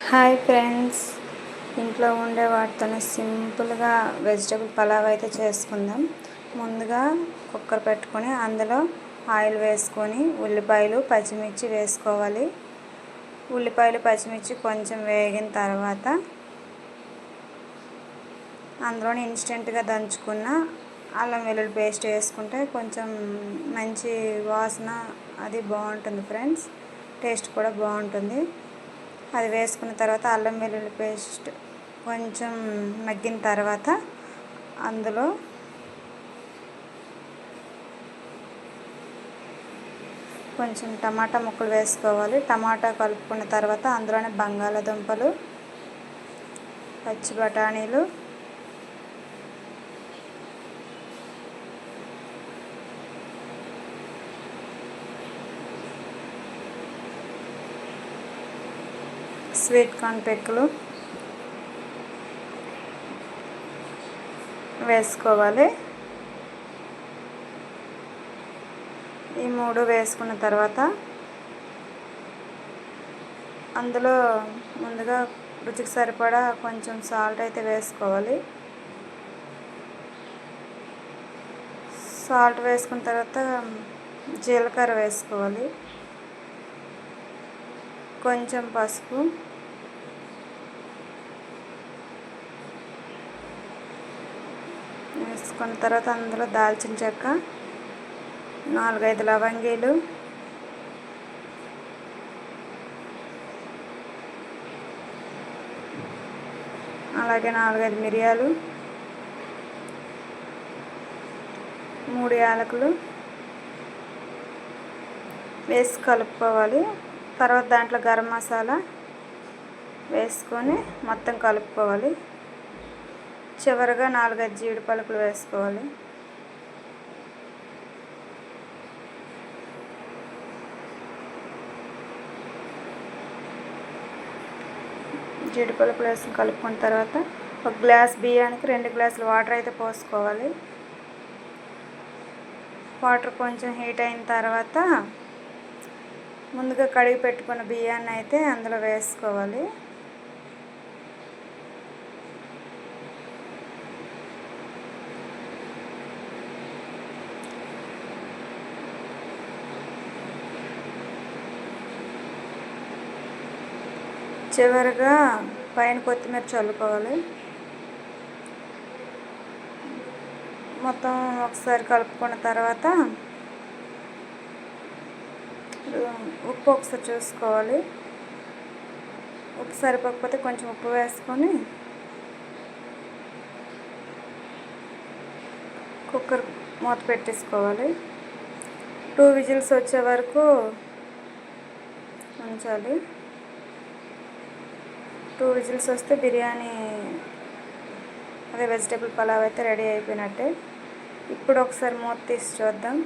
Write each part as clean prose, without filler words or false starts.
Hi friends, ఇంట్లో ఉండే వాటితోనే సింపుల్గా వెజిటబుల్ పలావ్ అయితే చేసుకుందాం. ముందుగా కుక్కర్ పెట్టుకొని అందులో ఆయిల్ వేసుకొని ఉల్లిపాయలు పచ్చిమిర్చి వేసుకోవాలి. ఉల్లిపాయలు పచ్చిమిర్చి కొంచెం వేగిన తర్వాత అందులోనే ఇన్స్టెంట్గా దంచుకున్న అల్లం వెల్లుల్లి పేస్ట్ వేసుకుంటే కొంచెం మంచి వాసన అది బాగుంటుంది ఫ్రెండ్స్. టేస్ట్ కూడా బాగుంటుంది. అది వేసుకున్న తర్వాత అల్లం వెల్లుల్లి పేస్ట్ కొంచెం మగ్గిన తర్వాత అందులో కొంచెం టమాటా ముక్కలు వేసుకోవాలి. టమాటా కలుపుకున్న తర్వాత అందులోనే బంగాళాదుంపలు, పచ్చి బఠానీలు, స్వీట్ కార్న్ పెక్కలు వేసుకోవాలి. ఈ మూడు వేసుకున్న తర్వాత అందులో ముందుగా రుచికి సరిపడా కొంచెం సాల్ట్ అయితే వేసుకోవాలి. సాల్ట్ వేసుకున్న తర్వాత జీలకర్ర వేసుకోవాలి. కొంచెం పసుపు, వేసుకున్న తర్వాత అందులో దాల్చిన చెక్క, 4-5 లవంగీలు, అలాగే 4-5 మిరియాలు, 3 యాలకులు వేసి కలుపుకోవాలి. తర్వాత దాంట్లో గరం మసాలా వేసుకొని మొత్తం కలుపుకోవాలి. చివరిగా 4-5 జీడి పలుకులు వేసుకోవాలి. జీడి పలుకులు వేసుకుని కలుపుకున్న తర్వాత ఒక గ్లాస్ బియ్యానికి 2 గ్లాసులు వాటర్ అయితే పోసుకోవాలి. వాటర్ కొంచెం హీట్ అయిన తర్వాత ముందుగా కడిగి పెట్టుకున్న బియ్యాన్ని అయితే అందులో వేసుకోవాలి. చివరిగా పైన కొత్తిమీర చల్లుకోవాలి. మొత్తం ఒకసారి కలుపుకున్న తర్వాత ఉప్పు ఒకసారి చూసుకోవాలి. ఉప్పు సరిపోకపోతే కొంచెం ఉప్పు వేసుకొని కుక్కర్ మూత పెట్టేసుకోవాలి. 2 విజిల్స్ వచ్చే వరకు ఉంచాలి. 2 విజిల్స్ వస్తే బిర్యానీ అదే వెజిటేబుల్ పలావ్ అయితే రెడీ అయిపోయినట్టే. ఇప్పుడు ఒకసారి మూత తీసి చూద్దాం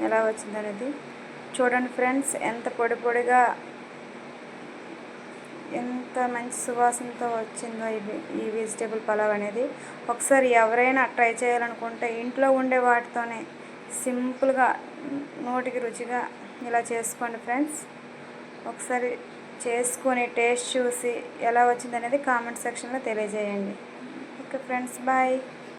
ఎలా వచ్చిందనేది. చూడండి ఫ్రెండ్స్, ఎంత పొడి పొడిగా ఎంత మంచి సువాసనతో వచ్చిందో ఈ వెజిటేబుల్ పలావ్ అనేది. ఒకసారి ఎవరైనా ట్రై చేయాలనుకుంటే ఇంట్లో ఉండే వాటితోనే సింపుల్గా నోటికి రుచిగా ఇలా చేసుకోండి ఫ్రెండ్స్. ఒకసారి చేసుకొని టేస్ట్ చూసి ఎలా వచ్చిందనేది కామెంట్ సెక్షన్లో తెలియజేయండి. Okay friends, bye.